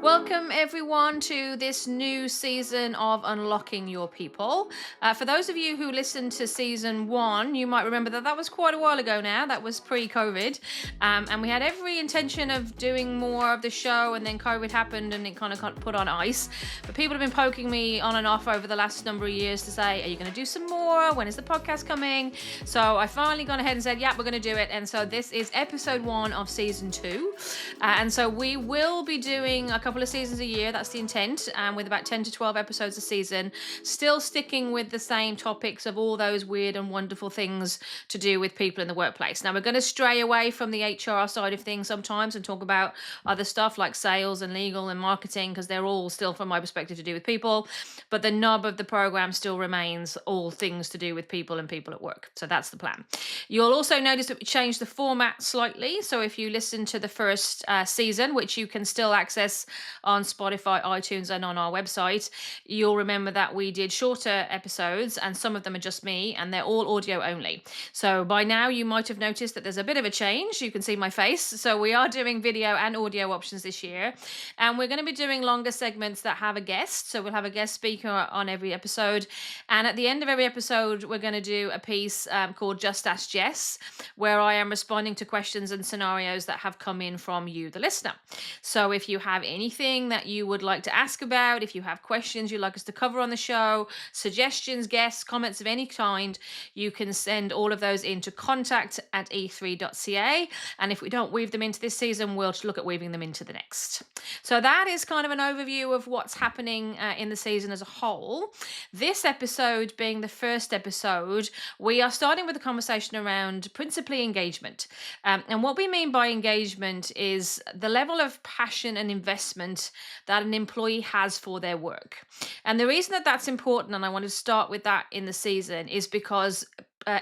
Welcome, everyone, to this new season of Unlocking Your People. For those of you who listened to season one, you might remember that was quite a while ago now. That was pre-COVID. And we had every intention of doing more of the show, and then COVID happened and it kind of got put on ice. But people have been poking me on and off over the last number of years to say, are you going to do some more? When is the podcast coming? So I finally gone ahead and said, yeah, we're going to do it. And so this is episode 1 of season 2. And so we will be doing a couple of seasons a year. That's the intent, with about 10 to 12 episodes a season, still sticking with the same topics of all those weird and wonderful things to do with people in the workplace. Now, we're going to stray away from the HR side of things sometimes and talk about other stuff like sales and legal and marketing, because they're all still, from my perspective, to do with people. But the nub of the program still remains all things to do with people and people at work. So that's the plan. You'll also notice that we changed the format slightly. So if you listen to the first season, which you can still access on Spotify, iTunes, and on our website, you'll remember that we did shorter episodes, and some of them are just me, and they're all audio only. So by now you might have noticed that there's a bit of a change. You can see my face. So we are doing video and audio options this year, and we're going to be doing longer segments that have a guest. So we'll have a guest speaker on every episode, and at the end of every episode we're going to do a piece called Just Ask Jess, where I am responding to questions and scenarios that have come in from you, the listener. So if you have anything that you would like to ask about, if you have questions you'd like us to cover on the show, suggestions, guests, comments of any kind, you can send all of those into contact@e3.ca. And if we don't weave them into this season, we'll look at weaving them into the next. So that is kind of an overview of what's happening in the season as a whole. This episode being the first episode, we are starting with a conversation around principally engagement. And what we mean by engagement is the level of passion and investment that an employee has for their work. And the reason that that's important, and I want to start with that in the season, is because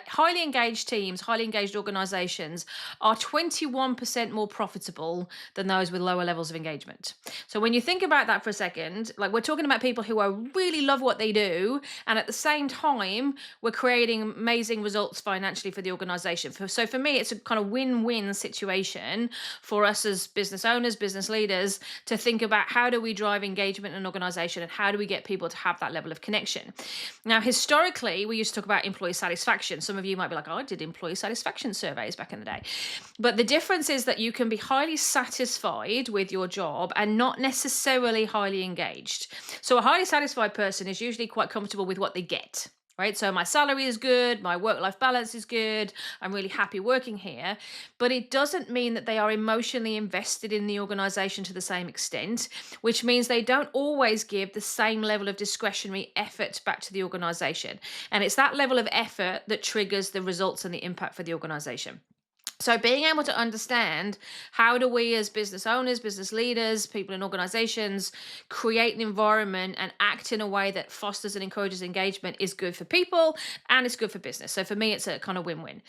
highly engaged teams, highly engaged organizations are 21% more profitable than those with lower levels of engagement. So when you think about that for a second, like, we're talking about people who are really love what they do, and at the same time we're creating amazing results financially for the organization. So for me, it's a kind of win-win situation for us as business owners, business leaders, to think about how do we drive engagement in an organization, and how do we get people to have that level of connection. Now, historically, we used to talk about employee satisfaction. Some of you might be like, oh, I did employee satisfaction surveys back in the day. But the difference is that you can be highly satisfied with your job and not necessarily highly engaged. So a highly satisfied person is usually quite comfortable with what they get. Right? So my salary is good, my work-life balance is good, I'm really happy working here, but it doesn't mean that they are emotionally invested in the organization to the same extent, which means they don't always give the same level of discretionary effort back to the organization. And it's that level of effort that triggers the results and the impact for the organization. So being able to understand, how do we as business owners, business leaders, people in organizations create an environment and act in a way that fosters and encourages engagement is good for people and it's good for business. So for me, it's a kind of win-win.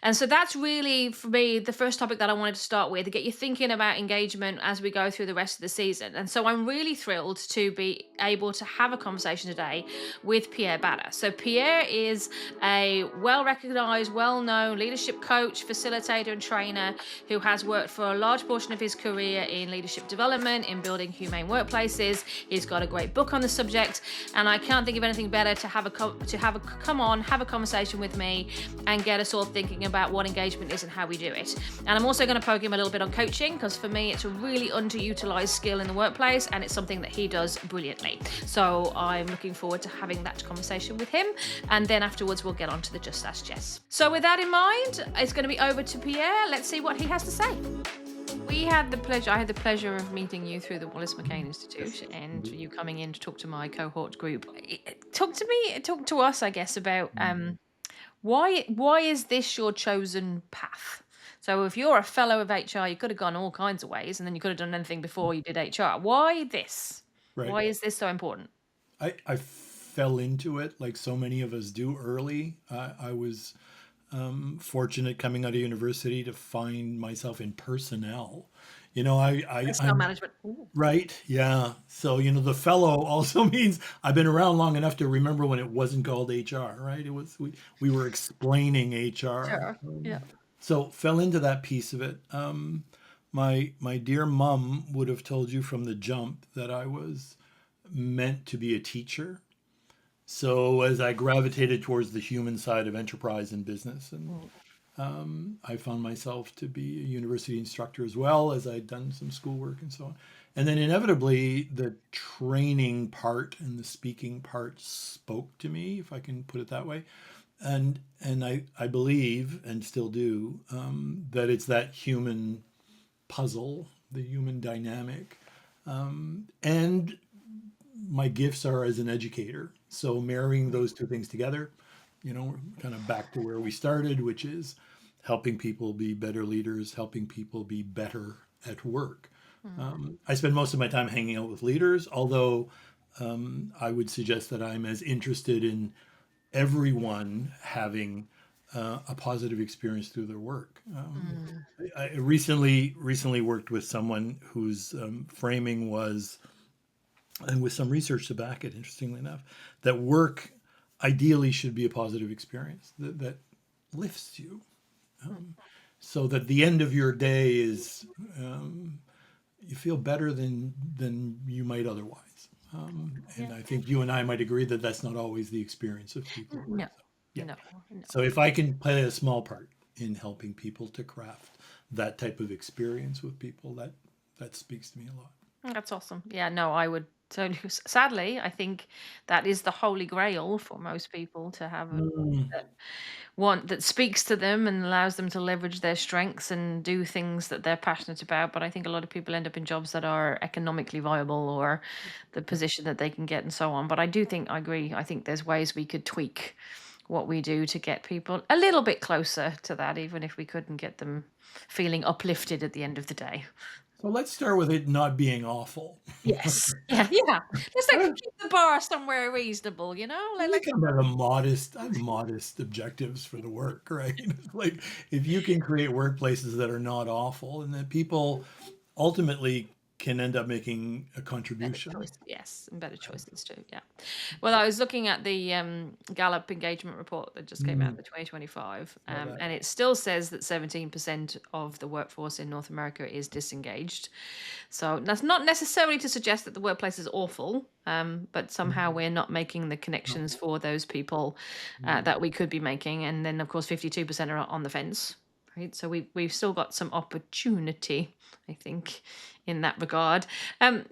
And so that's really, for me, the first topic that I wanted to start with, to get you thinking about engagement as we go through the rest of the season. And so I'm really thrilled to be able to have a conversation today with Pierre Battah. So Pierre is a well-recognized, well-known leadership coach, facilitator, and trainer who has worked for a large portion of his career in leadership development, in building humane workplaces. He's got a great book on the subject, and I can't think of anything better to have a conversation with me and get us all thinking about what engagement is and how we do it. And I'm also going to poke him a little bit on coaching, because for me it's a really underutilized skill in the workplace, and it's something that he does brilliantly. So I'm looking forward to having that conversation with him, and then afterwards we'll get on to the Just Ask Jess. So with that in mind, it's going to be over to Pierre. Let's see what he has to say. I had the pleasure of meeting you through the Wallace McCain Institute, and you coming in to talk to my cohort group. Talk to us, I guess, about why is this your chosen path? So if you're a fellow of HR, you could have gone all kinds of ways, and then you could have done anything before you did HR. Why this? Right. Why is this so important? I fell into it like so many of us do early. I was fortunate coming out of university to find myself in personnel. Personnel management. Ooh. Right. Yeah. So, the fellow also means I've been around long enough to remember when it wasn't called HR, right? It was, we were explaining HR. Sure. Yeah. So fell into that piece of it. my dear mom would have told you from the jump that I was meant to be a teacher. So as I gravitated towards the human side of enterprise and business, and Mm. I found myself to be a university instructor as well as I'd done some schoolwork and so on. And then inevitably, the training part and the speaking part spoke to me, if I can put it that way. And I believe and still do that it's that human puzzle, the human dynamic, and my gifts are as an educator. So marrying those two things together, we're kind of back to where we started, which is helping people be better leaders, helping people be better at work. Mm. I spend most of my time hanging out with leaders, although I would suggest that I'm as interested in everyone having a positive experience through their work. Mm. I recently worked with someone whose framing was, and with some research to back it, interestingly enough, that work ideally should be a positive experience that lifts you, um, so that the end of your day is you feel better than you might otherwise. Yeah. And I think you and I might agree that that's not always the experience of people. No, So, yeah. no, no. So if I can play a small part in helping people to craft that type of experience with people, that speaks to me a lot. That's awesome. Yeah, no, I would totally. Sadly, I think that is the holy grail for most people to have a Mm. that one that speaks to them and allows them to leverage their strengths and do things that they're passionate about. But I think a lot of people end up in jobs that are economically viable or the Yeah. position that they can get and so on. But I do think I agree. I think there's ways we could tweak what we do to get people a little bit closer to that, even if we couldn't get them feeling uplifted at the end of the day. So let's start with it not being awful. Yes. Yeah, yeah. Let's like keep the bar somewhere reasonable, I Like think I have modest objectives for the work, right? Like if you can create workplaces that are not awful and that people ultimately can end up making a better contribution. choice, yes, and better choices too. Yeah. Well, I was looking at the Gallup engagement report that just came out, Mm, the 2025, saw that. and it still says that 17% of the workforce in North America is disengaged. So that's not necessarily to suggest that the workplace is awful, but somehow Mm, we're not making the no. connections for those people Mm. that we could be making. And then, of course, 52% are on the fence. Right. So we've still got some opportunity, I think, in that regard. Um,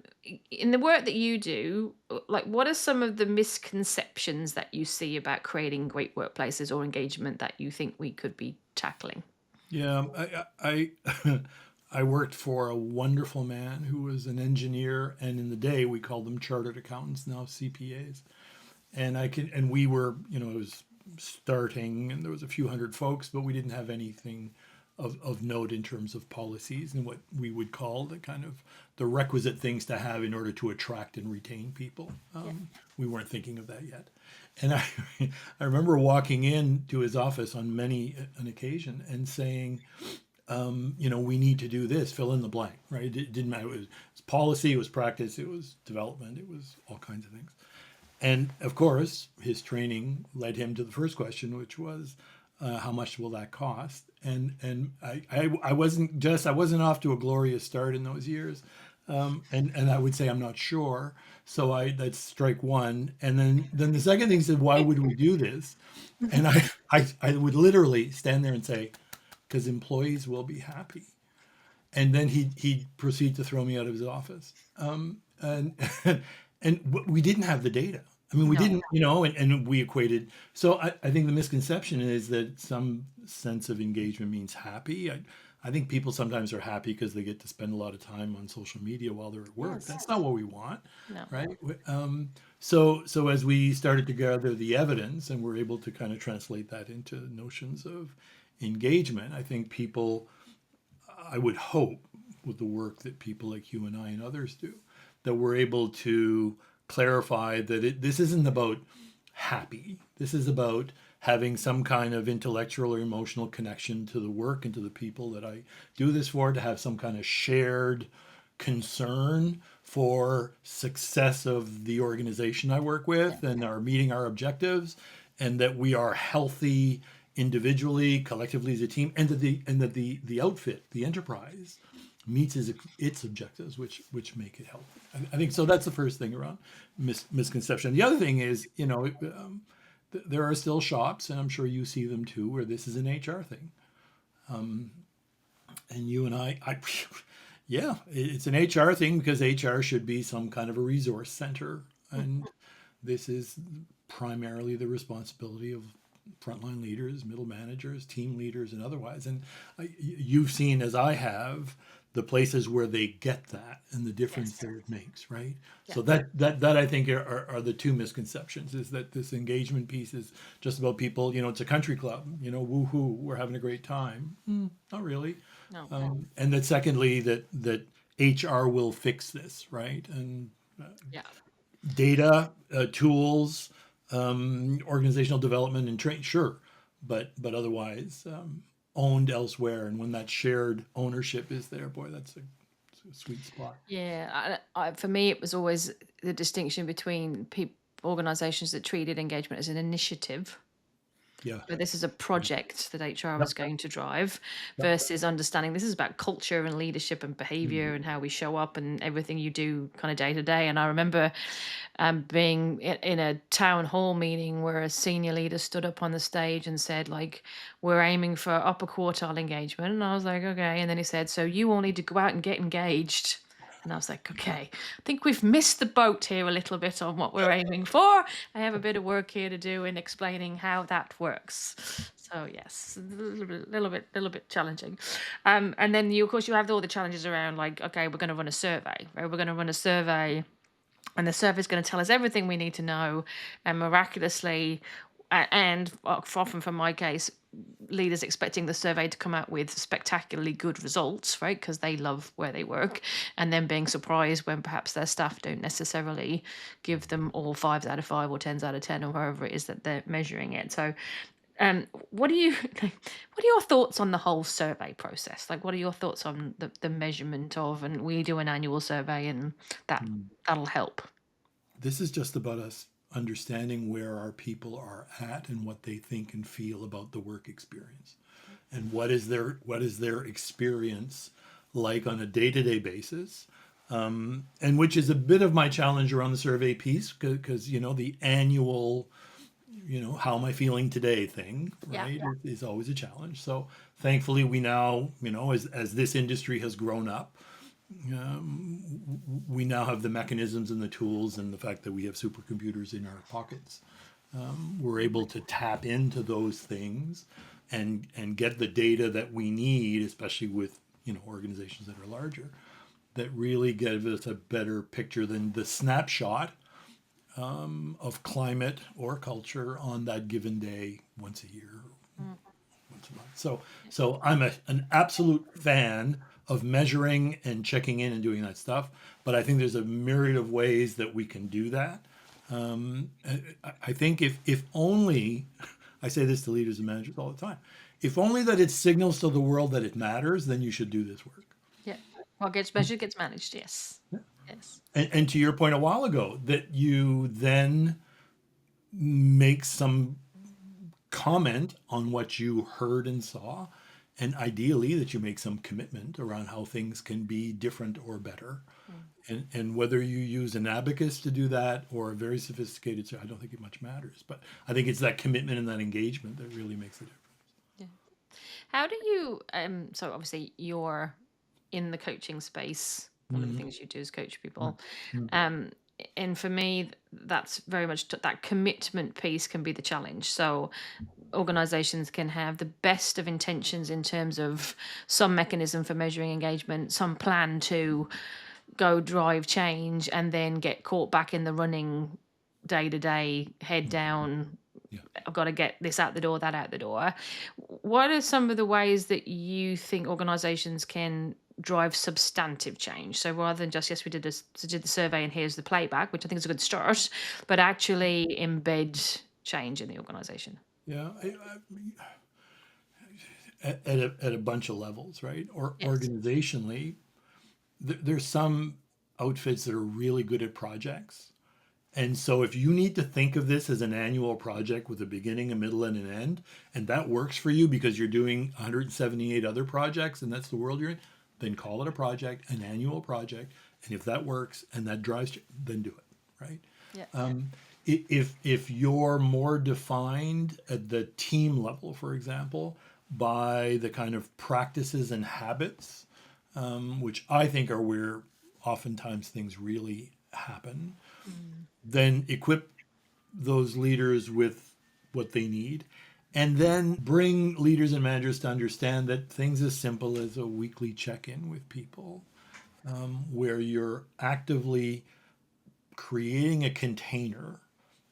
in the work that you do, like what are some of the misconceptions that you see about creating great workplaces or engagement that you think we could be tackling? Yeah, I worked for a wonderful man who was an engineer, and in the day we called them chartered accountants, now CPAs. And we were, it was starting, and there was a few hundred folks, but we didn't have anything of note in terms of policies and what we would call the kind of the requisite things to have in order to attract and retain people. Yeah. We weren't thinking of that yet. And I remember walking into his office on many an occasion and saying, we need to do this, fill in the blank, right? It didn't matter. It was policy, it was practice, it was development, it was all kinds of things. And of course, his training led him to the first question, which was, how much will that cost? And I wasn't off to a glorious start in those years, and I would say I'm not sure. So that's strike one. And then the second thing said, why would we do this? And I would literally stand there and say, because employees will be happy. And then he'd proceed to throw me out of his office. And we didn't have the data. I mean, we No. didn't, and we equated. So I think the misconception is that some sense of engagement means happy. I think people sometimes are happy because they get to spend a lot of time on social media while they're at work. Yes. That's not what we want, No. right? So as we started to gather the evidence and we're able to kind of translate that into notions of engagement, I think people, I would hope, with the work that people like you and I and others do, that we're able to clarify that this isn't about happy. This is about having some kind of intellectual or emotional connection to the work and to the people that I do this for, to have some kind of shared concern for success of the organization I work Yeah. with and are meeting our objectives, and that we are healthy individually, collectively as a team, and that the outfit, the enterprise, meets its objectives, which make it healthy. I think so. That's the first thing around misconception. The other thing is, there are still shops, and I'm sure you see them too, where this is an HR thing. And you and yeah, it's an HR thing because HR should be some kind of a resource center, and this is primarily the responsibility of frontline leaders, middle managers, team leaders, and otherwise. And you've seen, as I have, the places where they get that and the difference Yes. that it makes, right? Yeah. So that I think are the two misconceptions: is that this engagement piece is just about people. It's a country club. Woohoo, we're having a great time. Not really. No. And that secondly, that HR will fix this, right? And Yeah. data, tools, organizational development and train, sure, but otherwise owned elsewhere. And when that shared ownership is there, boy, that's a sweet spot. Yeah. For me, it was always the distinction between organizations that treated engagement as an initiative. Yeah. But this is a project that HR Yep. is going to drive Yep. versus understanding this is about culture and leadership and Mhm. behavior and how we show up and everything you do kind of day to day. And I remember being in a town hall meeting where a senior leader stood up on the stage and said, like, we're aiming for upper quartile engagement. And I was like, okay. And then he said, so you all need to go out and get engaged. And I was like, okay, I think we've missed the boat here a little bit on what we're aiming for. I have a bit of work here to do in explaining how that works. So yes, a little bit challenging. And then of course, you have all the challenges around like, okay, we're going to run a survey, right? We're going to run a survey and the survey is going to tell us everything we need to know. And miraculously, and often from my case, leaders expecting the survey to come out with spectacularly good results, right? Because they love where they work, and then being surprised when perhaps their staff don't necessarily give them all 5s out of 5 or 10s out of 10 or wherever it is that they're measuring it. So what do you what are your thoughts on the whole survey process? Like, what are your thoughts on the measurement of, and we do an annual survey and that Mm. that'll help. This is just about us understanding where our people are at and what they think and feel about the work experience, and what is their experience like on a day-to-day basis, and which is a bit of my challenge around the survey piece, because the annual how am I feeling today thing, Yeah. right, is always a challenge. So thankfully we now, as this industry has grown up, we now have the mechanisms and the tools, and the fact that we have supercomputers in our pockets, we're able to tap into those things and get the data that we need, especially with organizations that are larger, that really give us a better picture than the snapshot of climate or culture on that given day once a year, Mm. once a month. So I'm an absolute fan of measuring and checking in and doing that stuff, but I think there's a myriad of ways that we can do that. I think if only, I say this to leaders and managers all the time, if only that it signals to the world that it matters, then you should do this work. Yeah. What gets measured gets managed. Yes. Yes. And to your point a while ago, that you then make some comment on what you heard and saw, and ideally that you make some commitment around how things can be different or better. Mm. And whether you use an abacus to do that or a very sophisticated, I don't think it much matters. But I think it's that commitment and that engagement that really makes the difference. Yeah. How do you so obviously you're in the coaching space. One of the Mhm. things you do is coach Mhm. people. Mhm. Um and for me that's very much that commitment piece can be the challenge. So organizations can have the best of intentions in terms of some mechanism for measuring engagement, some plan to go drive change, and then get caught back in the running day to day, head Yeah. down. Yeah. I've got to get this out the door, that out the door. What are some of the ways that you think organizations can drive substantive change? So rather than just, yes, we did the survey and here's the playback, which I think is a good start, but actually embed change in the organization. Yeah. At a bunch of levels, right? Or Yes. organizationally, there's some outfits that are really good at projects. And so if you need to think of this as an annual project with a beginning, a middle, and an end, and that works for you because you're doing 178 other projects and that's the world you're in, then call it a project, an annual project. And if that works and that drives, then do it, right? Yeah. If you're more defined at the team level, for example, by the kind of practices and habits, which I think are where oftentimes things really happen, Mm. then equip those leaders with what they need. And then bring leaders and managers to understand that things as simple as a weekly check in with people, where you're actively creating a container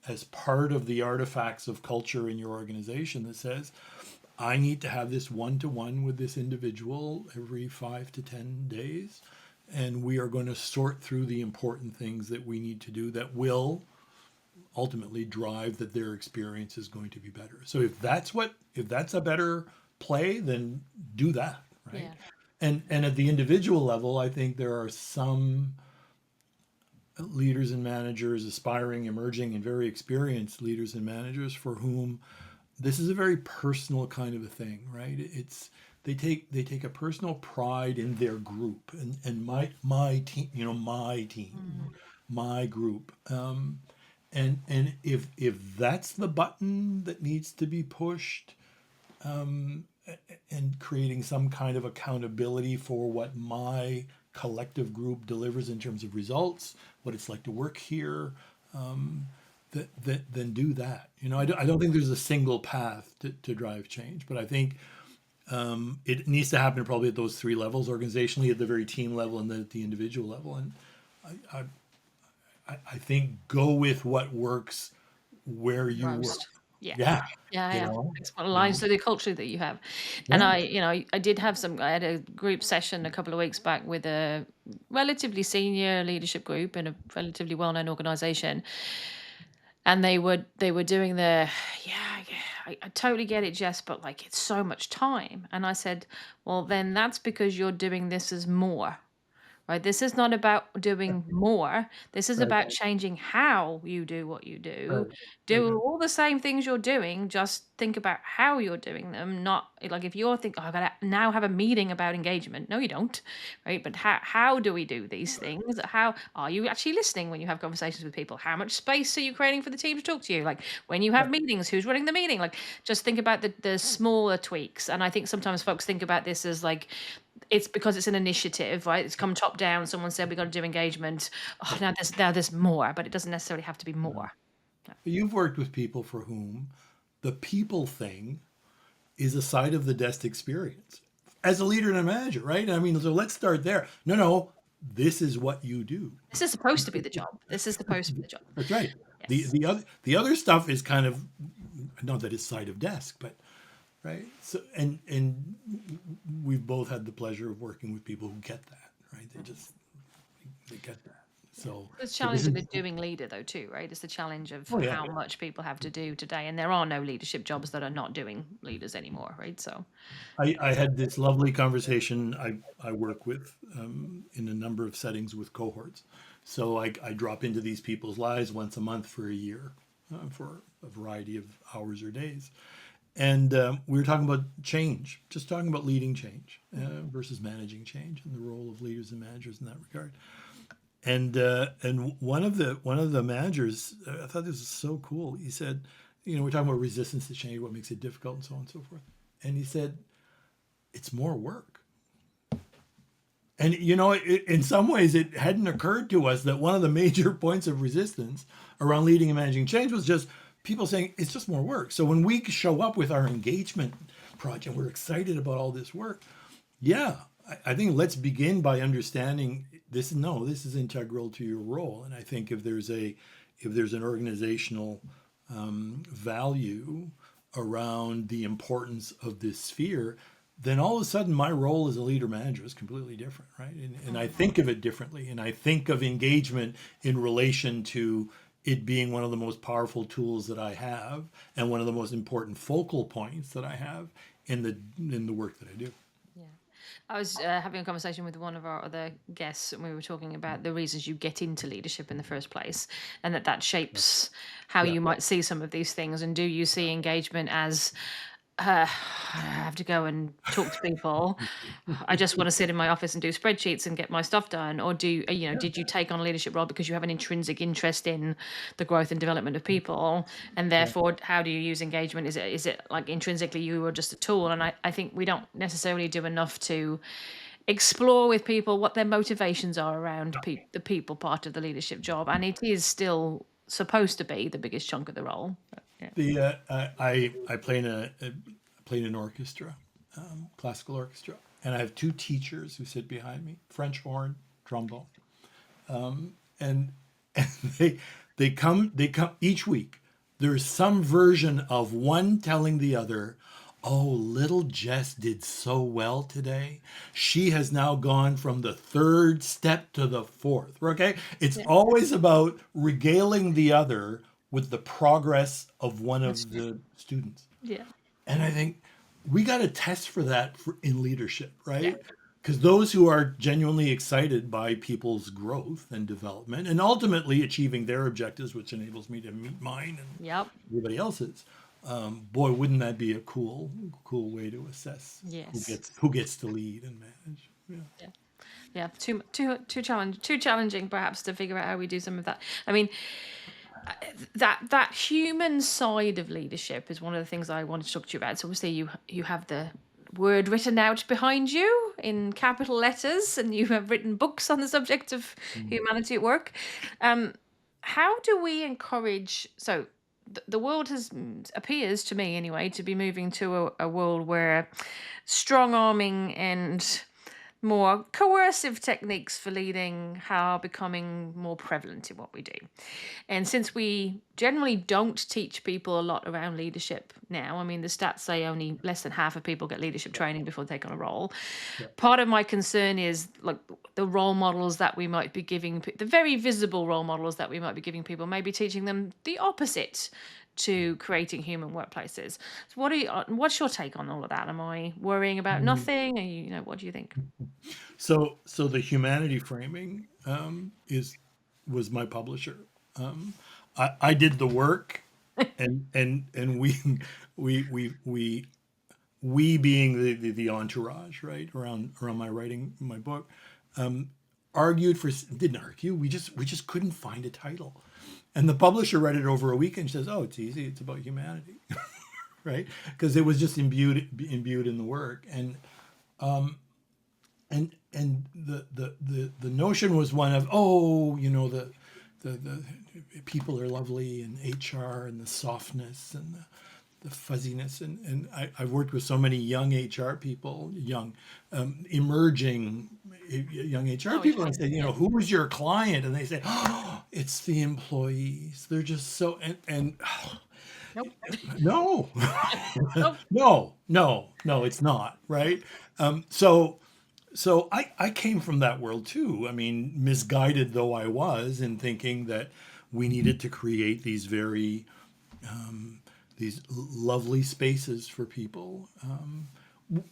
as part of the artifacts of culture in your organization that says, I need to have this one to one with this individual every 5 to 10 days. And we are going to sort through the important things that we need to do that will ultimately drive that their experience is going to be better. So if that's a better play, then do that, right? Yeah. And at the individual level, I think there are some leaders and managers, aspiring, emerging, and very experienced leaders and managers for whom this is a very personal kind of a thing, right? It's they take a personal pride in their group and my team, my team, Mm. my group, and if that's the button that needs to be pushed, and creating some kind of accountability for what my collective group delivers in terms of results, what it's like to work here, then do that. I don't think there's a single path to drive change, but I think it needs to happen probably at those three levels organizationally, at the very team level, and then at the individual level. And I, I think go with what works where you work. Most. Yeah. Yeah, Yeah, you yeah. know, It's what you aligns know, to the culture that you have. And yeah. I did have I had a group session a couple of weeks back with a relatively senior leadership group in a relatively well-known organization. And they were doing yeah, I totally get it, Jess, but like it's so much time. And I said, well, then that's because you're doing this as more. Right? This is not about doing more. This is Right, about changing how you do what you do. right, right, Do all the same things you're doing, just think about how you're doing them. Not like if you're thinking, oh, I gotta now have a meeting about engagement. No, you don't. Right. But how do we do these things? How are you actually listening when you have conversations with people? How much space are you creating for the team to talk to you? Like when you have right. meetings, who's running the meeting? Like just think about the smaller tweaks. And I think sometimes folks think about this as like it's because it's an initiative, right? It's come top down. Someone said we got to do engagement. Oh, now there's more, but it doesn't necessarily have to be Yeah. more. Yeah. But you've worked with people for whom the people thing is a side of the desk experience as a leader and a manager, right? I mean, so let's start there. No, this is what you do. This is supposed to be the job. This is supposed to be the job. That's right. The Yes. the other the other stuff is kind of not that it's side of desk, but right. So and we've both had the pleasure of working with people who get that, right? They get that. Yeah. So The so this challenge of is the doing leader, though, too, right? It's the challenge of oh yeah. how much people have to do today, and there are no leadership jobs that are not doing leaders anymore, right? So, I had this lovely conversation. I work with in a number of settings with cohorts. So I drop into these people's lives once a month for a year for a variety of hours or days. And we were talking about change, just talking about leading change versus managing change and the role of leaders and managers in that regard. And one of the managers, I thought this was so cool. He said, we're talking about resistance to change, what makes it difficult, and so on and so forth. And he said, it's more work. And in some ways, it hadn't occurred to us that one of the major points of resistance around leading and managing change was just people saying it's just more work. So when we show up with our engagement project, we're excited about all this work. Yeah, I think let's begin by understanding this. No, this is integral to your role. And I think if there's an organizational value around the importance of this sphere, then all of a sudden my role as a leader manager is completely different, right? And I think of it differently. And I think of engagement in relation to it being one of the most powerful tools that I have and one of the most important focal points that I have in the work that I do. yeah. I was having a conversation with one of our other guests, and we were talking about the reasons you get into leadership in the first place, and that shapes how Yeah. you might see some of these things. And do you see engagement as I have to go and talk to people. I just want to sit in my office and do spreadsheets and get my stuff done. Or Yeah, did you take on a leadership role because you have an intrinsic interest in the growth and development of people? And yeah. therefore, how do you use engagement? Is it like intrinsically you are just a tool? And I think we don't necessarily do enough to explore with people what their motivations are around the people part of the leadership job. And it is still supposed to be the biggest chunk of the role. But, yeah. The I play in play in an orchestra, classical orchestra, and I have two teachers who sit behind me: French horn, trombone, and and they come each week. There's some version of one telling the other, "Oh, little Jess did so well today. She has now gone from the third step to the fourth." Okay, it's Yeah. always about regaling the other with the progress of one That's of true. the students. Yeah. And I think we got to test for that in leadership, Yeah. right? Because those who are genuinely excited by people's growth and development and ultimately achieving their objectives, which enables me to meet mine and Yep. everybody else's, boy, wouldn't that be a cool way to assess Yes. who gets to lead and manage? Yeah. Yeah. Yeah. Too challenging perhaps to figure out how we do some of that. I mean, that human side of leadership is one of the things I wanted to talk to you about. So obviously you have the word written out behind you in capital letters, and you have written books on the subject of Mm. humanity at work. Um, how do we encourage? So the world appears to me anyway to be moving to a world where strong arming and more coercive techniques for leading are becoming more prevalent in what we do. And since we generally don't teach people a lot around leadership now, I mean, the stats say only less than half of people get leadership training before they take on a role. Yeah. Part of my concern is like the role models that we might be giving, the very visible role models that we might be giving people, maybe teaching them the opposite to creating human workplaces. So what's your take on all of that? Am I worrying about Mhm. nothing? Are what do you think? So the humanity framing is was my publisher. I did the work, and we we being the entourage, right, around my writing my book, argued for didn't argue. We just couldn't find a title, and the publisher read it over a weekend. She says, "Oh, it's easy. It's about humanity." Right, because it was just imbued in the work, and the notion was one of, oh, the people are lovely, and HR and the softness and the fuzziness, and I've worked with so many young HR people, emerging young HR Oh people, yeah, and I say, yeah. who was your client? And they say, oh, it's the employees. They're just so, and Nope. no, Nope. no, it's not, right? So I came from that world too. I mean, misguided though I was in thinking that we needed to create these lovely spaces for people,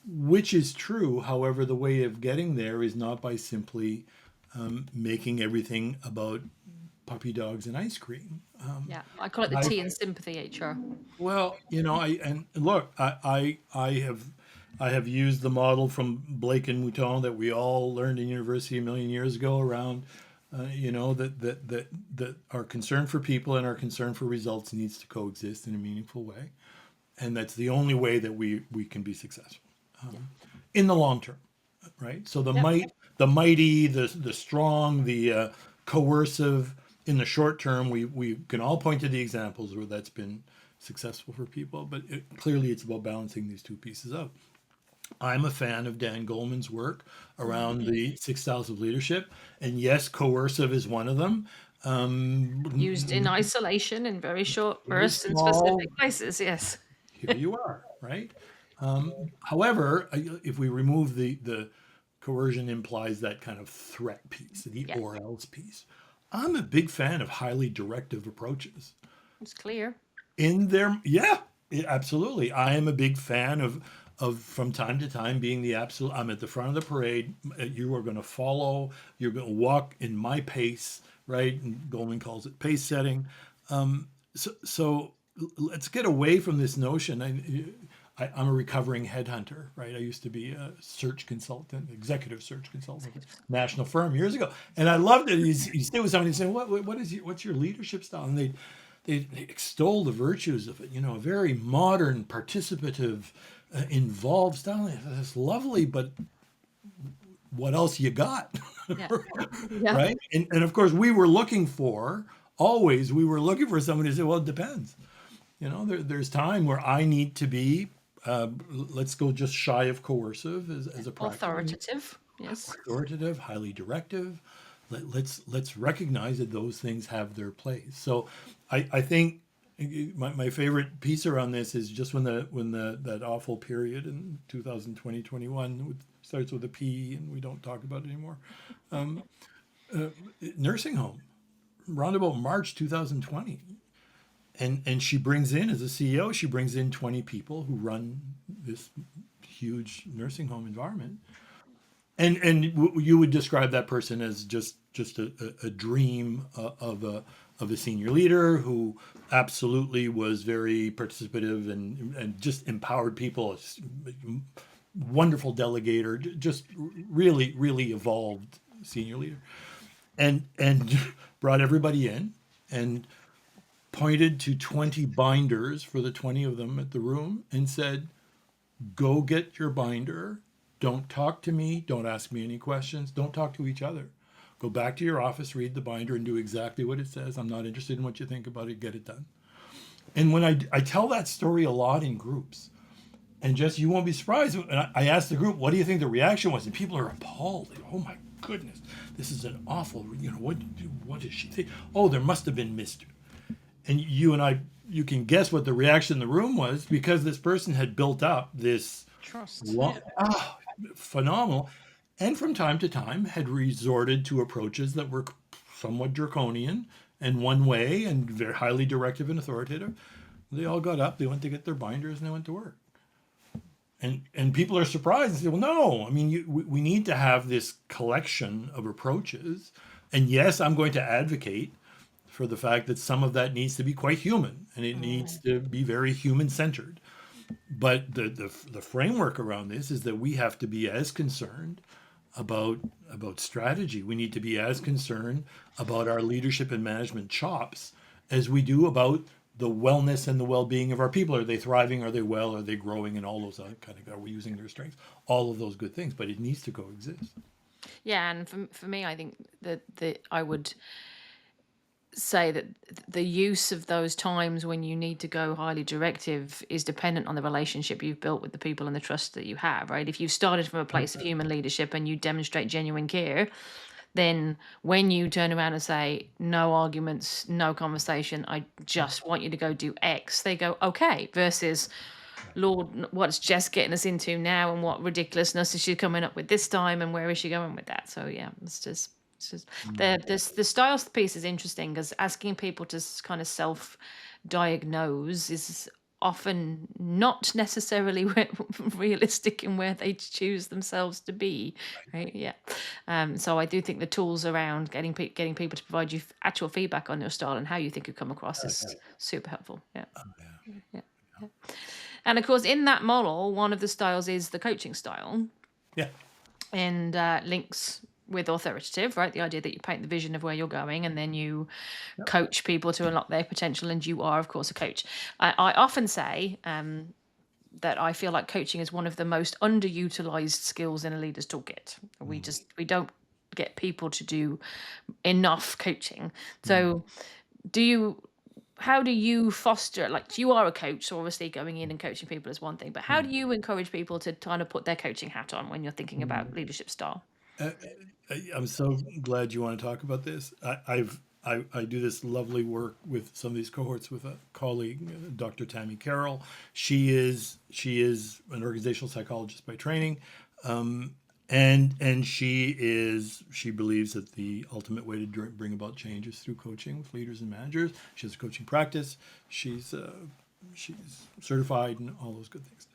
which is true. However, the way of getting there is not by simply making everything about puppy dogs and ice cream. Yeah, I call it the I tea and sympathy HR. Well, I and look, I have used the model from Blake and Mouton that we all learned in university a million years ago around, that our concern for people and our concern for results needs to coexist in a meaningful way, and that's the only way that we can be successful in the long term, right? So Yep. the mighty, the strong, the coercive. In the short term, we can all point to the examples where that's been successful for people, but clearly it's about balancing these two pieces up. I'm a fan of Dan Goleman's work around Mhm. the 6 styles of leadership, and yes, coercive is one of them. Used in Um, isolation in very short very bursts in specific small. places. Yes. Here you are, right? However, if we remove the coercion implies that kind of threat piece, the Yeah, or else piece. I'm a big fan of highly directive approaches. it's clear. In there, yeah, absolutely. I am a big fan of from time to time being the absolute. I'm at the front of the parade. You are going to follow. You're going to walk in my pace, right? And Goldman calls it pace setting. So let's get away from this notion. I'm a recovering headhunter, right? I used to be a search consultant, executive search consultant with a national firm years ago, and I loved it. You stay with somebody and say, what's your leadership style? And they extol the virtues of it. A very modern, participative, involved style. That's lovely, but what else you got? Yeah. Yeah. Right? And of course, we were looking for somebody to say, well, it depends. There's time where I need to be, let's go just shy of coercive as a practice. Authoritative. Yes. Authoritative, highly directive. Let's recognize that those things have their place. So I think my favorite piece around this is just when that awful period in 2020, 21 starts with a P and we don't talk about it anymore. Nursing home, round about March 2020. And she brings in, as a CEO, she brings in 20 people who run this huge nursing home environment. And you would describe that person as just a dream of a senior leader who absolutely was very participative and just empowered people, wonderful delegator, just really, really evolved senior leader. And brought everybody in and pointed to 20 binders for the 20 of them at the room and said, go get your binder. Don't talk to me. Don't ask me any questions. Don't talk to each other. Go back to your office, read the binder, and do exactly what it says. I'm not interested in what you think about it. Get it done. And when I tell that story a lot in groups, and Jess, you won't be surprised. And I asked the group, what do you think the reaction was? And people are appalled. Oh my goodness, this is an awful, what did she think? Oh, there must have been mystery. And you can guess what the reaction in the room was, because this person had built up this Trust. phenomenal, and from time to time had resorted to approaches that were somewhat draconian and one way and very highly directive and authoritative. They all got up, they went to get their binders, and they went to work. And people are surprised and say, well, no, I mean, we need to have this collection of approaches. And yes, I'm going to advocate for the fact that some of that needs to be quite human and it needs to be very human-centered. But the framework around this is that we have to be as concerned about strategy. We need to be as concerned about our leadership and management chops as we do about the wellness and the well-being of our people. Are they thriving? Are they well? Are they growing? And all those kind of, are we using their strengths? All of those good things, but it needs to coexist. Yeah, and for me, I think that I would say that the use of those times when you need to go highly directive is dependent on the relationship you've built with the people and the trust that you have, right? If you've started from a place of human leadership and you demonstrate genuine care, then when you turn around and say, no arguments, no conversation, I just want you to go do X, they go, okay, versus, Lord, what's Jess getting us into now, and what ridiculousness is she coming up with this time, and where is she going with that? So yeah, it's just the styles piece is interesting, because asking people to kind of self-diagnose is often not necessarily realistic in where they choose themselves to be, right? Yeah. So I do think the tools around getting people to provide you actual feedback on your style and how you think you come across is super helpful. Yeah. Yeah. Yeah. And of course, in that model, one of the styles is the coaching style. Yeah. And links with authoritative, right? The idea that you paint the vision of where you're going and then you coach people to unlock their potential, and you are, of course, a coach. I often say that I feel like coaching is one of the most underutilized skills in a leader's toolkit. We don't get people to do enough coaching. So how do you foster, like, you are a coach, so obviously going in and coaching people is one thing, but how do you encourage people to kind of put their coaching hat on when you're thinking about leadership style? I'm so glad you want to talk about this. I do this lovely work with some of these cohorts with a colleague, Dr. Tammy Carroll. She is an organizational psychologist by training, and she believes that the ultimate way to bring about change is through coaching with leaders and managers. She has a coaching practice. She's certified and all those good things.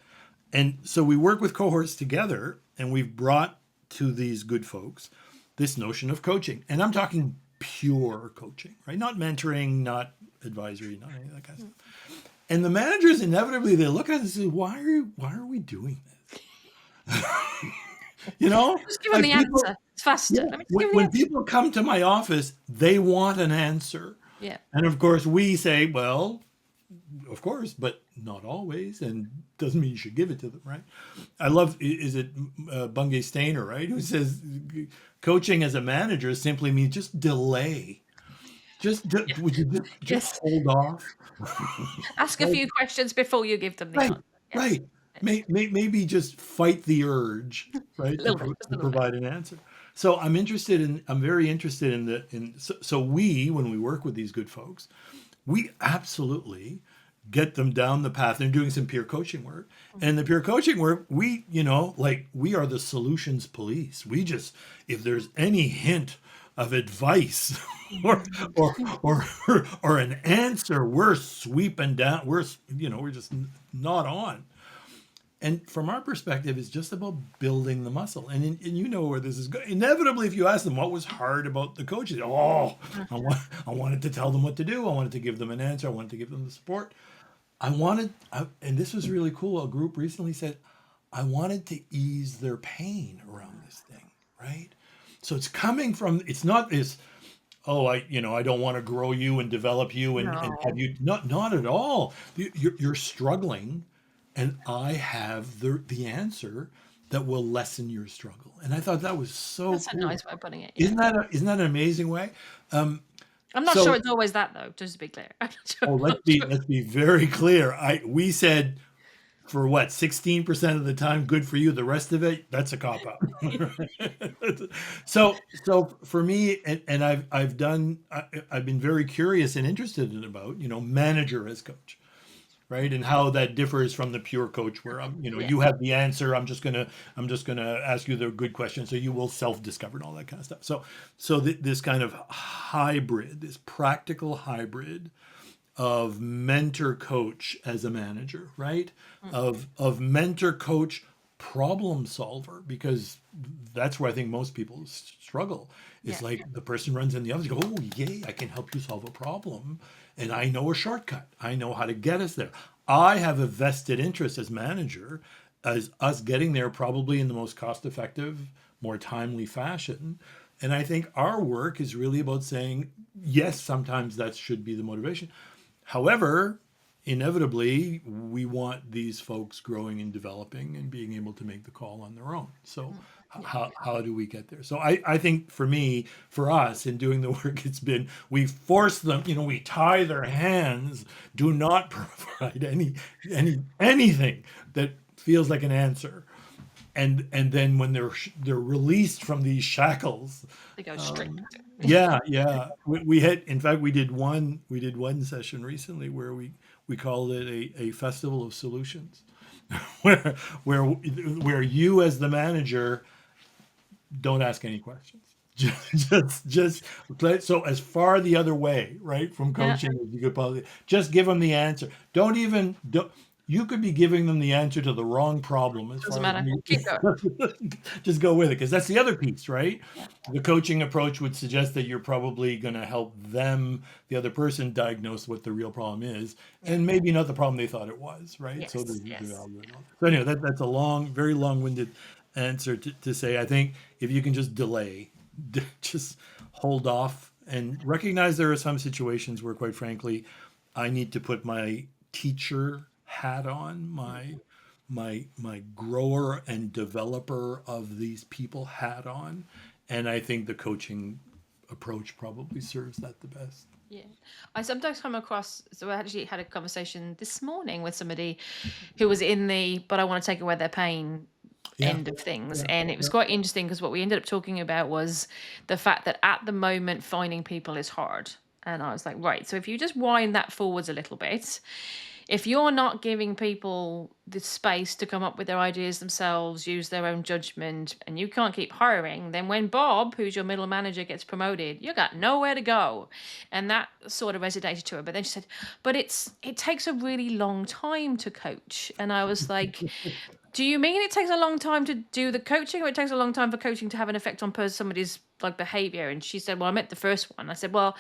And so we work with cohorts together, and we've brought to these good folks this notion of coaching. And I'm talking pure coaching, right? Not mentoring, not advisory, not any of that kind of stuff. And the managers inevitably they look at it and say, why are we doing this? You know, Just give them like the people, answer. It's faster. yeah, Let me just give them the when answer. people come to my office, they want an answer. Yeah. And of course, we say, well, of course, but not always, and doesn't mean you should give it to them, right? I love, is it Bungay Stainer, right? Who says coaching as a manager simply means just delay. Yeah. Would you just Yes. hold off? Ask a few questions before you give them the Right, answer. Yes. right. Yes. Maybe just fight the urge, right, A little bit. Just a to little bit. provide an answer. So I'm very interested in so we, when we work with these good folks, we absolutely get them down the path. They're doing some peer coaching work. And the peer coaching work, we, like we are the solutions police. We just, if there's any hint of advice or or an answer, we're sweeping down. We're just not on. And from our perspective, it's just about building the muscle. And you know where this is going. Inevitably, if you ask them what was hard about the coaches, I wanted to tell them what to do. I wanted to give them an answer. I wanted to give them the support. And this was really cool. A group recently said, I wanted to ease their pain around this thing, right? So it's coming from, it's not this, oh, I don't want to grow you and develop you and have No. you, not at all. You're struggling, and I have the answer that will lessen your struggle. And I thought that was so That's a cool. nice way of putting it. Yeah. Isn't that an amazing way? Um, I'm not sure so it's always that though, just to be clear. I'm oh, not sure. let's be very clear. We said for what 16% of the time, good for you. The rest of it, that's a cop out. So for me, and I've been very curious and interested in about manager as coach, right, and how that differs from the pure coach, where Yeah. you have the answer. I'm just gonna ask you the good question, so you will self discover and all that kind of stuff. So this kind of hybrid, this practical hybrid of mentor coach as a manager, right? Of mentor coach problem solver, because that's where I think most people struggle. Yeah. It's like the person runs in the office, go, oh yay, I can help you solve a problem, and I know a shortcut. I know how to get us there. I have a vested interest as manager as us getting there probably in the most cost effective, more timely fashion. And I think our work is really about saying, yes, sometimes that should be the motivation. However, inevitably, we want these folks growing and developing and being able to make the call on their own. So, Yeah. how do we get there? So, I think for me, for us in doing the work, it's been we force them. We tie their hands. Do not provide anything that feels like an answer. And then when they're released from these shackles, They go straight um, to yeah, yeah. We had, in fact, we did one session recently where we called it a festival of solutions, where where you as the manager don't ask any questions. So as far the other way, right, from Yeah. coaching as you could probably just give them the answer. Don't You could be giving them the answer to the wrong problem as Doesn't far as matter. me. Keep going. Just go with it, because that's the other piece, right? Yeah. The coaching approach would suggest that you're probably going to help them, the other person, diagnose what the real problem is, Yeah. and maybe not the problem they thought it was, right? So Yes. there's the Yes. value in all. So anyway, that's a long, very long-winded answer to say, I think if you can just delay, just hold off and recognize there are some situations where, quite frankly, I need to put my teacher hat on, my grower and developer of these people hat on, and I think the coaching approach probably serves that the best. Yeah. I sometimes come across, so I actually had a conversation this morning with somebody who was in the, but I want to take away their pain Yeah, end of things. yeah, And it was yeah, quite interesting because what we ended up talking about was the fact that at the moment, finding people is hard. And I was like, right. So if you just wind that forwards a little bit, if you're not giving people the space to come up with their ideas themselves, use their own judgment, and you can't keep hiring, then when Bob, who's your middle manager, gets promoted, you got nowhere to go. And that sort of resonated to her. But then she said, but it takes a really long time to coach. And I was like, do you mean it takes a long time to do the coaching, or it takes a long time for coaching to have an effect on somebody's like behavior? And she said, well, I meant the first one. I said, well,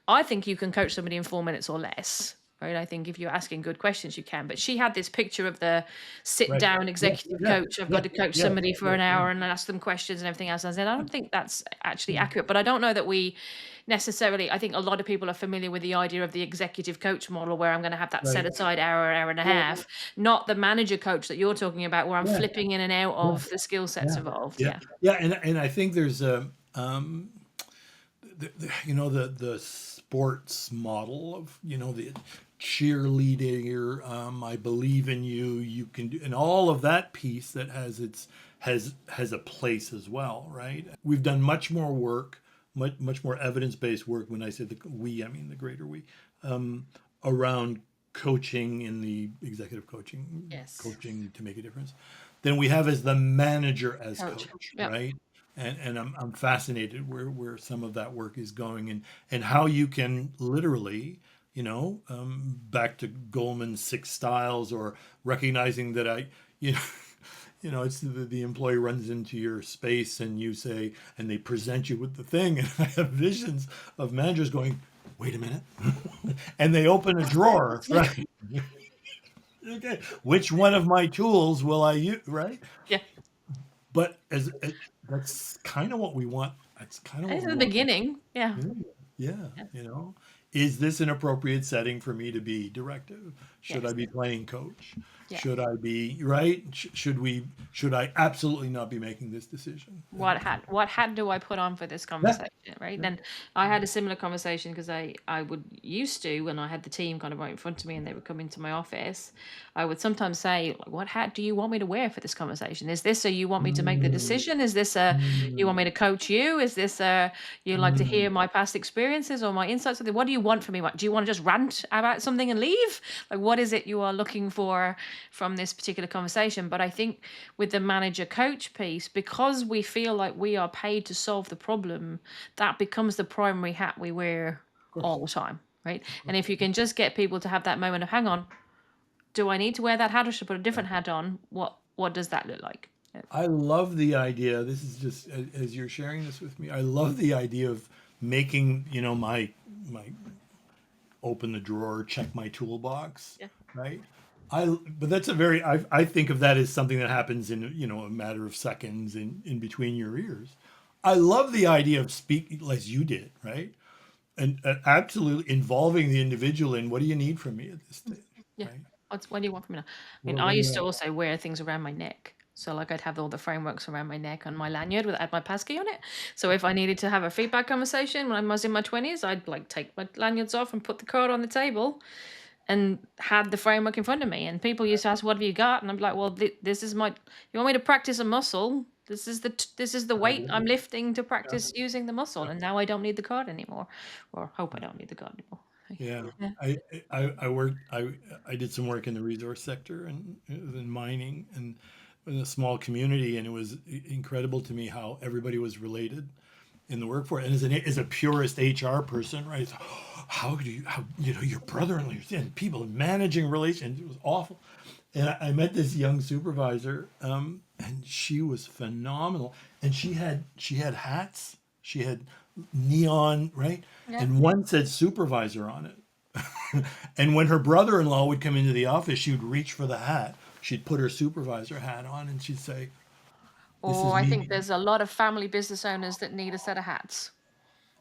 I think you can coach somebody in 4 minutes or less. right? I think if you're asking good questions, you can. But she had this picture of the sit Right. down Yeah, executive yeah, coach. I've yeah, got to coach yeah, somebody for yeah, an yeah, hour and ask them questions and everything else. I said, I yeah, don't think that's actually yeah. accurate. But I don't know that we necessarily, I think a lot of people are familiar with the idea of the executive coach model where I'm going to have that set Right. aside hour, hour and a Yeah, half, not the manager coach that you're talking about where I'm yeah, flipping in and out yeah, of the skill sets yeah, involved. yeah, Yeah. yeah, and I think there's a the sports model of the cheerleader, I believe in you, you can do, and all of that piece that has a place as well, right? We've done much more work, much more evidence-based work. When I say the we, I mean the greater we, around coaching in the executive Yes. coaching to make a difference, than we have as the manager as Coach. coach, Yeah. right? And I'm fascinated where some of that work is going, and how you can literally, back to Goleman's 6 styles, or recognizing that you know, it's the employee runs into your space and you say, and they present you with the thing, and I have visions of managers going, wait a minute, and they open a drawer, right? Okay, which one of my tools will I use, right? Yeah. But that's kind of what we want. That's kind of what It's we the want. beginning. Yeah. Yeah, yeah, Yeah. is this an appropriate setting for me to be directive? Should I Yes. be playing coach? Yeah. Should I be right? Should I absolutely not be making this decision? And What hat do I put on for this yeah, conversation, right? yeah, And I had a similar conversation because I would used to, when I had the team kind of right in front of me and they would come into my office, I would sometimes say, like, what hat do you want me to wear for this conversation? Is this a you want me to make the mm, decision? Is this a you want mm, me to coach you? Is this a you like to mm, hear my past experiences or my insights? What do you want from me? Do you want to just rant about something and leave? Like, what is it you are looking for from this particular conversation? But I think with the manager coach piece, because we feel like we are paid to solve the problem, that becomes the primary hat we wear of course, all the time, right? of And course. if you can just get people to have that moment of, hang on, do I need to wear that hat or should I put a Yeah. different hat on? What does that look like? Yeah. I love the idea. This is just as you're sharing this with me. I love the idea of making my open the drawer, check my toolbox, Yeah. right? But that's a very I think of that as something that happens in a matter of seconds in between your ears. I love the idea of speaking as you did, right? And absolutely involving the individual in what do you need from me at this stage, Yeah. right? What do you want from me now? I mean, What I what do used I? to also wear things around my neck. So like I'd have all the frameworks around my neck on my lanyard with add my passkey on it. So if I needed to have a feedback conversation when I was in my 20s, I'd like take my lanyards off and put the card on the table and had the framework in front of me. And people used to ask, "What have you got?" And I'm like, "Well, this is my. You want me to practice a muscle? This is the weight I'm lifting to Yeah, practice using the muscle. yeah. And now I don't need the card anymore, or hope I don't need the card anymore." Yeah, Yeah. I worked I did some work in the resource sector, and it was in mining, and in a small community, and it was incredible to me how everybody was related in the workforce. And as a purist HR person, right? It's, how do you how your brother-in-law, and people managing relations, it was awful. And I met this young supervisor, and she was phenomenal. And she had hats, she had neon, right? Yeah. And one said supervisor on it. And when her brother-in-law would come into the office, she would reach for the hat. She'd put her supervisor hat on, and she'd say, "This is Or I me." think there's a lot of family business owners that need a set of hats.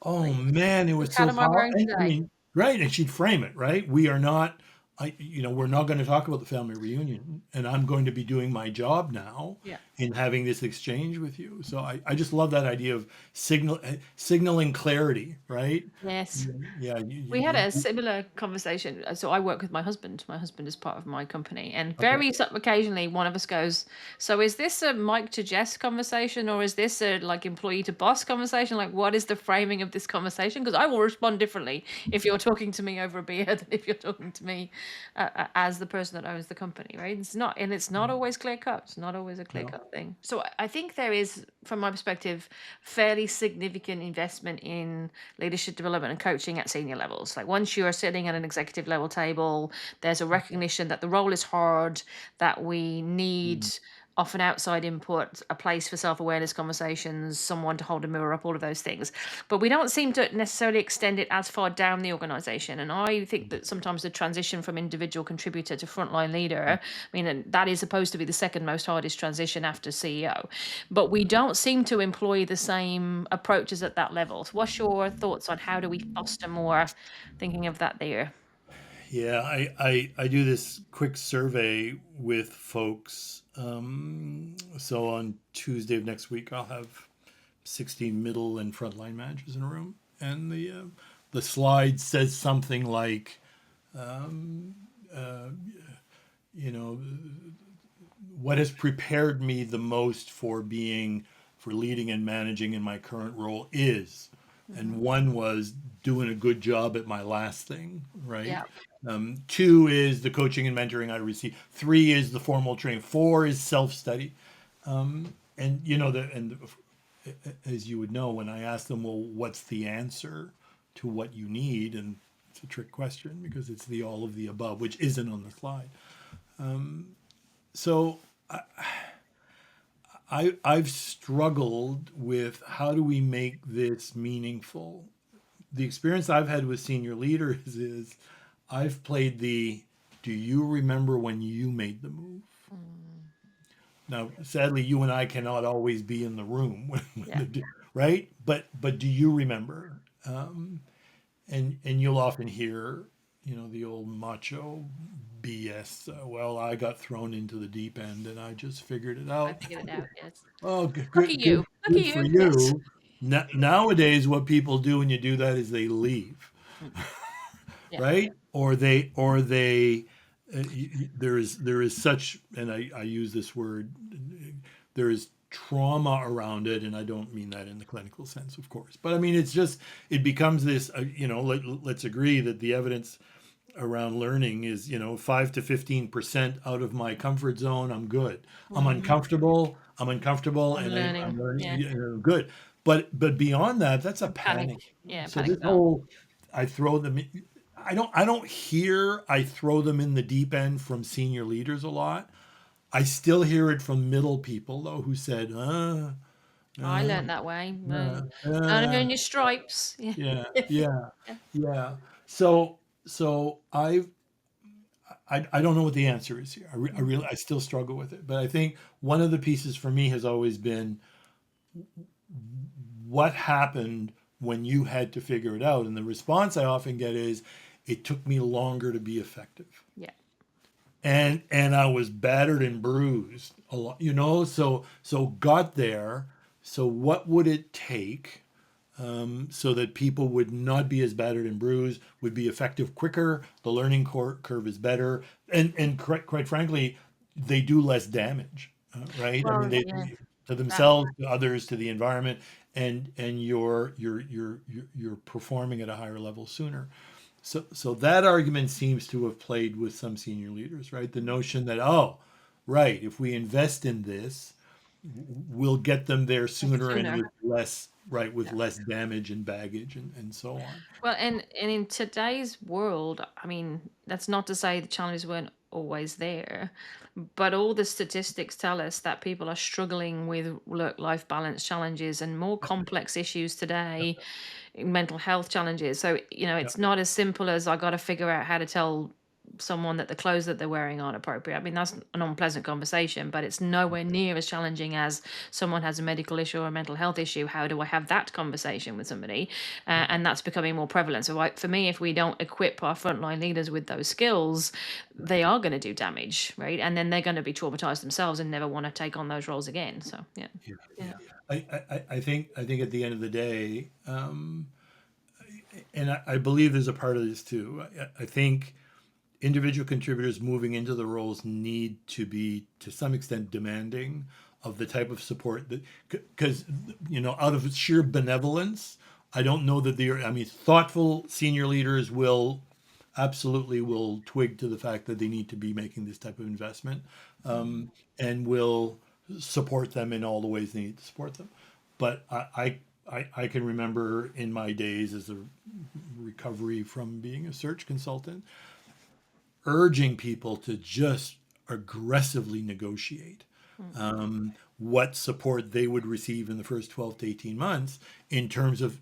Oh Like, man, it which was hat so am I powerful. wearing And I today? mean, right? And she'd frame it, right? We are not, we're not going to talk about the family reunion, and I'm going to be doing my job now Yeah. in having this exchange with you. So I just love that idea of signaling clarity, right? Yes. Yeah, We had a similar conversation. So I work with my husband. My husband is part of my company, and okay. very occasionally one of us goes, "So is this a Mike to Jess conversation, or is this a like employee to boss conversation? Like, what is the framing of this conversation?" Because I will respond differently if you're talking to me over a beer than if you're talking to me as the person that owns the company, right? It's not always clear cut. It's not always a clear No. cut thing. So I think there is, from my perspective, fairly significant investment in leadership development and coaching at senior levels. Like once you are sitting at an executive level table, there's a recognition that the role is hard, that we need Mm, often outside input, a place for self-awareness conversations, someone to hold a mirror up, all of those things. But we don't seem to necessarily extend it as far down the organization. And I think that sometimes the transition from individual contributor to frontline leader, I mean, and that is supposed to be the second most hardest transition after CEO. But we don't seem to employ the same approaches at that level. So what's your thoughts on how do we foster more thinking of that there? Yeah, I do this quick survey with folks. So on Tuesday of next week, I'll have 16 middle and frontline managers in a room, and the slide says something like, you know, what has prepared me the most for leading and managing in my current role is, and Mhm. one was doing a good job at my last thing, right? Yeah. Two is the coaching and mentoring I receive. Three is the formal training. Four is self study. And as you would know, when I ask them, well, what's the answer to what you need? And it's a trick question because it's the all of the above, which isn't on the slide. So I've struggled with how do we make this meaningful. The experience I've had with senior leaders is I've played the do you remember when you made the move? Mm, Now, sadly, you and I cannot always be in the room yeah. right? But do you remember? And you'll often hear, the old macho BS. Well, I got thrown into the deep end and I just figured it I out. figured it out. Yes. Oh, good, Lucky good, you. good, Lucky good for you. Yes. you. Nowadays, what people do when you do that is they leave, Mm, yeah. right? Or they there is such, and I use this word, there is trauma around it, and I don't mean that in the clinical sense, of course, but I mean it's just it becomes this. Let's agree that the evidence around learning is 5 to 15% out of my comfort zone. I'm good. I'm Mhm. uncomfortable. I'm uncomfortable, I'm and I'm learning. learning. Yeah. Good, but beyond that, that's a And panic. panic. Yeah. So Panic this zone. whole I throw them. I don't hear I throw them in the deep end from senior leaders a lot. I still hear it from middle people though who said, I uh, learn't that way. uh, Learn to uh, earn your stripes. Yeah. yeah, yeah, Yeah. yeah. So I don't know what the answer is here. Mm, I still struggle with it. But I think one of the pieces for me has always been what happened when you had to figure it out. And the response I often get is, it took me longer to be effective. yeah. And I was battered and bruised a lot, so got there. So what would it take so that people would not be as battered and bruised, would be effective quicker, the learning curve is better, and quite frankly, they do less damage, right? I mean, Well, they yeah. to That. themselves, to others, to the environment, and you're performing at a higher level sooner. So that argument seems to have played with some senior leaders, right? The notion that, oh, right, if we invest in this, we'll get them there Make it sooner and sooner. with less, right, with Yeah. less damage and baggage and so on. Well, and in today's world, I mean, that's not to say the challenges weren't always there, but all the statistics tell us that people are struggling with work-life balance challenges and more complex issues today, mental health challenges. So, Yeah, it's not as simple as I got to figure out how to tell someone that the clothes that they're wearing aren't appropriate. I mean, that's an unpleasant conversation, but it's nowhere near as challenging as someone has a medical issue or a mental health issue. How do I have that conversation with somebody? And that's becoming more prevalent. So, for me, if we don't equip our frontline leaders with those skills, they are going to do damage, right? And then they're going to be traumatized themselves and never want to take on those roles again. So, yeah, yeah, yeah, yeah. I think at the end of the day, and I believe there's a part of this too. I think individual contributors moving into the roles need to be to some extent demanding of the type of support that, because out of sheer benevolence, I don't know that I mean, thoughtful senior leaders will absolutely will twig to the fact that they need to be making this type of investment, mhm, and will support them in all the ways they need to support them. But I can remember in my days as a recovery from being a search consultant, urging people to just aggressively negotiate. what support they would receive in the first 12 to 18 months in terms of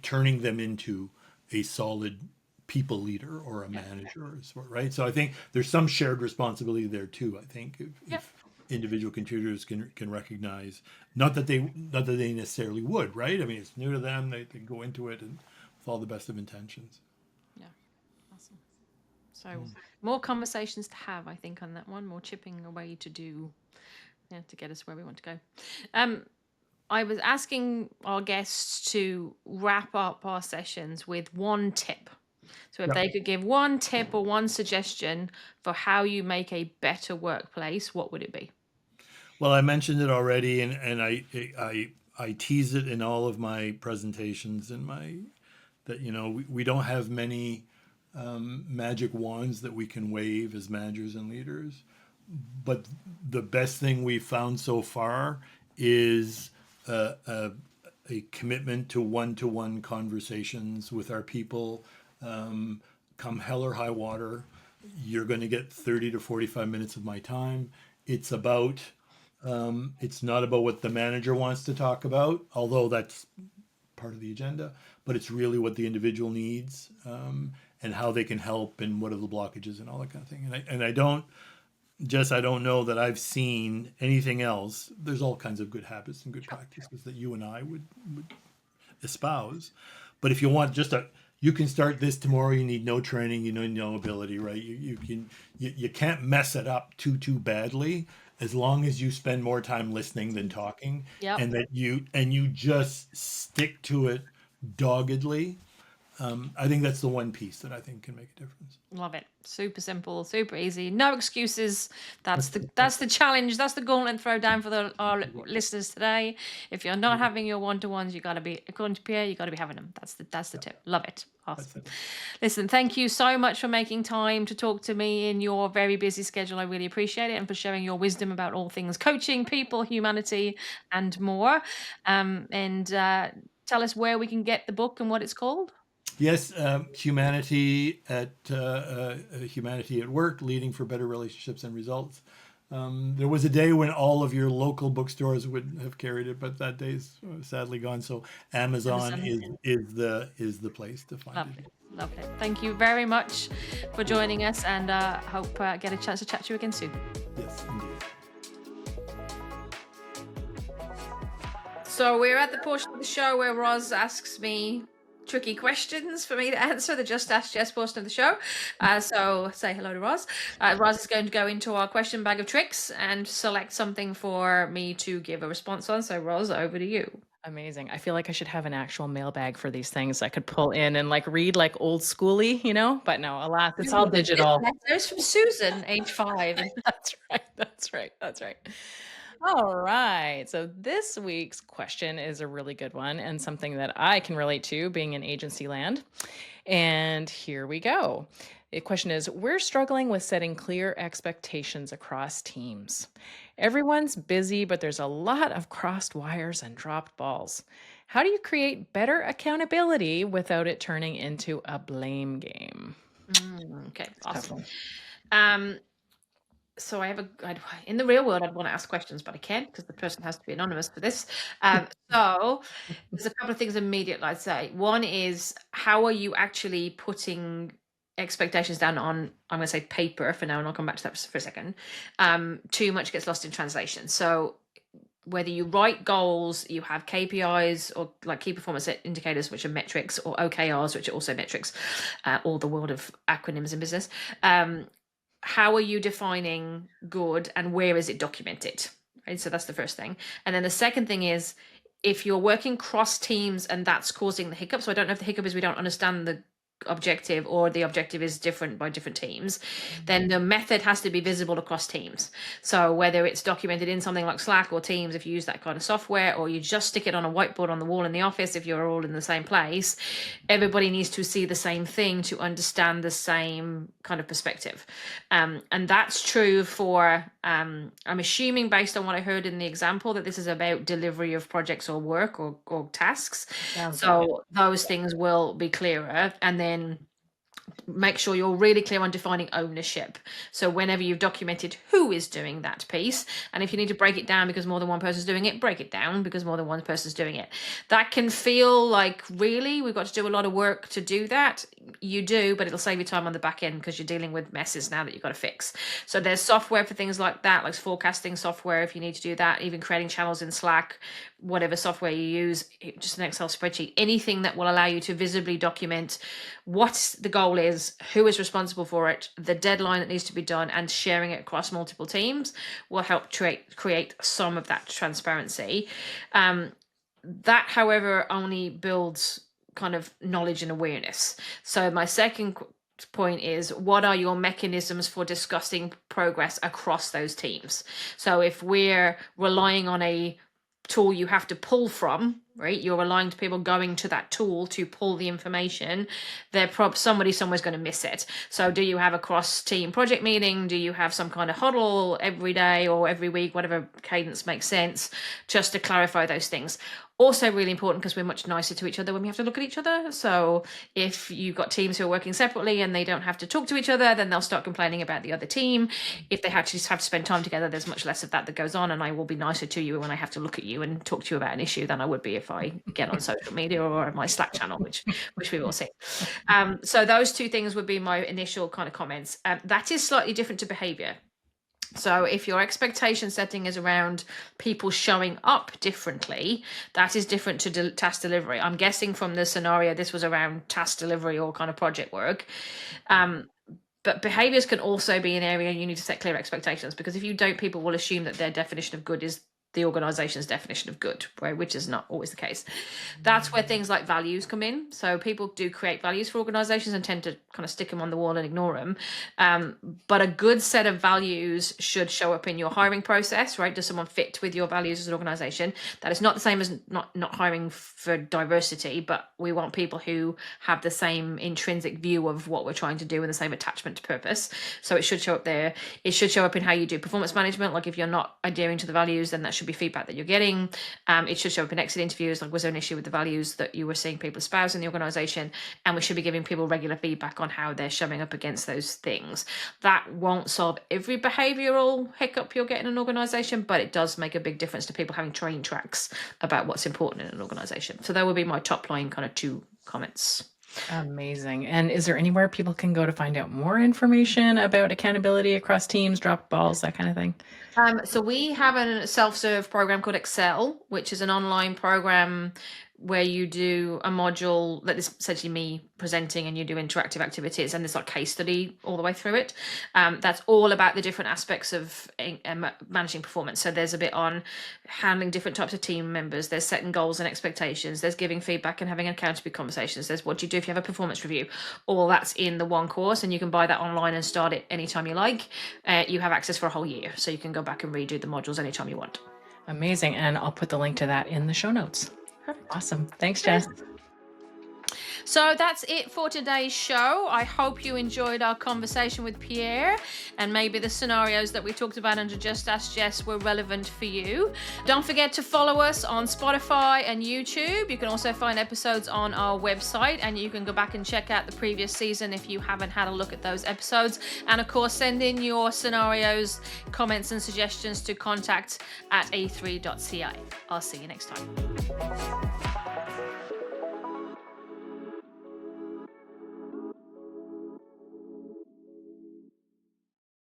turning them into a solid people leader or a manager or sort, right? So I think there's some shared responsibility there too. I think Yep. if individual contributors can recognize, not that they necessarily would, right? I mean, it's new to them. They go into it and with all the best of intentions. Yeah. Awesome. So more conversations to have, I think, on that one. More chipping away to do, yeah, to get us where we want to go. I was asking our guests to wrap up our sessions with one tip. So if Yeah. they could give one tip or one suggestion for how you make a better workplace, what would it be? Well, I mentioned it already, and I tease it in all of my presentations and my that we don't have many magic wands that we can wave as managers and leaders, but the best thing we've found so far is a commitment to one-to-one conversations with our people. Come hell or high water, you're going to get 30 to 45 minutes of my time. It's about it's not about what the manager wants to talk about, although that's part of the agenda, but it's really what the individual needs, and how they can help and what are the blockages and all that kind of thing. And I don't, Jess, I don't know that I've seen anything else. There's all kinds of good habits and good practices that you and I would espouse. But if you want you can start this tomorrow. You need no training. You need no ability, right? You can't mess it up too badly as long as you spend more time listening than talking, Yep. and that you just stick to it doggedly. I think that's the one piece that I think can make a difference. Love it. Super simple, super easy. No excuses. That's the challenge. That's the gauntlet throw down for our listeners today. If you're not having your one-to-ones, you got to be, according to Pierre, you got to be having them. That's the tip. Love it. That's Awesome. it. Listen, thank you so much for making time to talk to me in your very busy schedule. I really appreciate it, and for sharing your wisdom about all things coaching, people, humanity, and more. And tell us where we can get the book and what it's called. Yes, humanity at work, leading for better relationships and results. There was a day when all of your local bookstores would have carried it, but that day's sadly gone. So Amazon Amazon. is the place to find Lovely. it. Lovely. Thank you very much for joining us, and hope get a chance to chat to you again soon. Yes, indeed. So we're at the portion of the show where Roz asks me tricky questions for me to answer, the Just Ask Jess portion of the show. So say hello to Roz. Roz is going to go into our question bag of tricks and select something for me to give a response on. So Roz, over to you. Amazing. I feel like I should have an actual mailbag for these things I could pull in and like read like old schooly, but no, alas, it's all digital. Letters from Susan, age 5. That's right. That's right. That's right. All right. So this week's question is a really good one and something that I can relate to being in agency land. And here we go. The question is, we're struggling with setting clear expectations across teams. Everyone's busy, but there's a lot of crossed wires and dropped balls. How do you create better accountability without it turning into a blame game? Okay, Tough awesome. one. So in the real world, I'd want to ask questions, but I can't because the person has to be anonymous for this. So there's a couple of things immediately I'd say. One is, how are you actually putting expectations down on, I'm going to say paper for now, and I'll come back to that for a second. Too much gets lost in translation. So whether you write goals, you have KPIs or like key performance indicators, which are metrics, or OKRs, which are also metrics, all the world of acronyms in business. How are you defining good, and where is it documented? Right. So that's the first thing. And then the second thing is, if you're working cross teams and that's causing the hiccup. So I don't know if the hiccup is we don't understand the objective, or the objective is different by different teams, then the method has to be visible across teams. So whether it's documented in something like Slack or Teams, if you use that kind of software, or you just stick it on a whiteboard on the wall in the office, if you're all in the same place, everybody needs to see the same thing to understand the same kind of perspective. And that's true for, I'm assuming based on what I heard in the example, that this is about delivery of projects or work or tasks. So those things will be clearer. And then make sure you're really clear on defining ownership. So whenever you've documented who is doing that piece, and if you need to break it down because more than one person's doing it, break it down because more than one person's doing it. That can feel like, really, we've got to do a lot of work to do that. You do, but it'll save you time on the back end because you're dealing with messes now that you've got to fix. So there's software for things like that, like forecasting software if you need to do that, even creating channels in Slack, whatever software you use, just an Excel spreadsheet, anything that will allow you to visibly document what the goal is, who is responsible for it, the deadline that needs to be done, and sharing it across multiple teams will help create some of that transparency. That, however, only builds kind of knowledge and awareness. So my second point is, what are your mechanisms for discussing progress across those teams? So if we're relying on a tool you have to pull from, right? You're relying to people going to that tool to pull the information. Somebody somewhere's going to miss it. So do you have a cross-team project meeting? Do you have some kind of huddle every day or every week, whatever cadence makes sense, just to clarify those things? Also really important because we're much nicer to each other when we have to look at each other. So if you've got teams who are working separately and they don't have to talk to each other, then they'll start complaining about the other team. If they actually have to spend time together, there's much less of that goes on, and I will be nicer to you when I have to look at you and talk to you about an issue than I would be if I get on social media or my Slack channel, which we've all seen. So those two things would be my initial kind of comments. That is slightly different to behavior. So if your expectation setting is around people showing up differently, that is different to task delivery. I'm guessing from the scenario, this was around task delivery or kind of project work. But behaviors can also be an area you need to set clear expectations, because if you don't, people will assume that their definition of good is the organization's definition of good, right? Which is not always the case. That's where things like values come in. So people do create values for organizations and tend to kind of stick them on the wall and ignore them. But a good set of values should show up in your hiring process, right? Does someone fit with your values as an organization? That is not the same as not hiring for diversity, but we want people who have the same intrinsic view of what we're trying to do and the same attachment to purpose. So it should show up there. It should show up in how you do performance management. Like if you're not adhering to the values, then that should be feedback that you're getting. It should show up in exit interviews, like was there an issue with the values that you were seeing people espouse in the organization? And we should be giving people regular feedback on how they're showing up against those things. That won't solve every behavioral hiccup you'll get in an organization, but it does make a big difference to people having train tracks about what's important in an organization. So that would be my top line kind of 2 comments. Amazing. And is there anywhere people can go to find out more information about accountability across teams, drop balls, that kind of thing? So we have a self-serve program called Excel, which is an online program where you do a module that is essentially me presenting, and you do interactive activities, and there's like case study all the way through it. That's all about the different aspects of managing performance. So there's a bit on handling different types of team members, there's setting goals and expectations, there's giving feedback and having accountability conversations, there's what do you do if you have a performance review. All that's in the one course, and you can buy that online and start it anytime you like. You have access for a whole year, so you can go back and redo the modules anytime you want. Amazing. And I'll put the link to that in the show notes. Awesome. Thanks, Jess. So that's it for today's show. I hope you enjoyed our conversation with Pierre, and maybe the scenarios that we talked about under Just Ask Jess were relevant for you. Don't forget to follow us on Spotify and YouTube. You can also find episodes on our website, and you can go back and check out the previous season if you haven't had a look at those episodes. And of course, send in your scenarios, comments, and suggestions to contact@a3.ci. I'll see you next time.